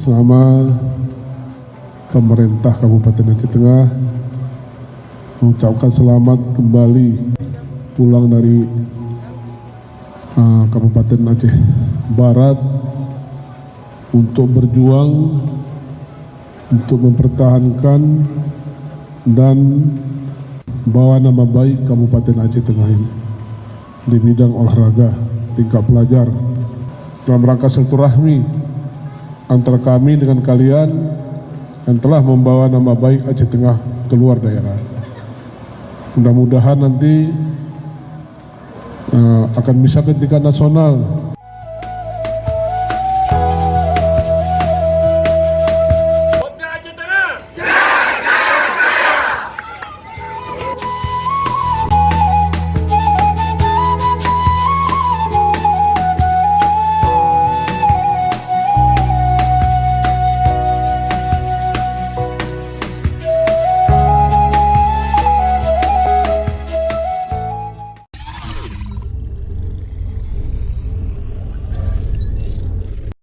atas nama pemerintah Kabupaten Aceh Tengah mengucapkan selamat kembali pulang dari Kabupaten Aceh Barat untuk berjuang untuk mempertahankan dan bawa nama baik Kabupaten Aceh Tengah ini di bidang olahraga tingkat pelajar dalam rangka silaturahmi antara kami dengan kalian yang telah membawa nama baik Aceh Tengah keluar daerah. Mudah-mudahan nanti akan bisa ke tingkat nasional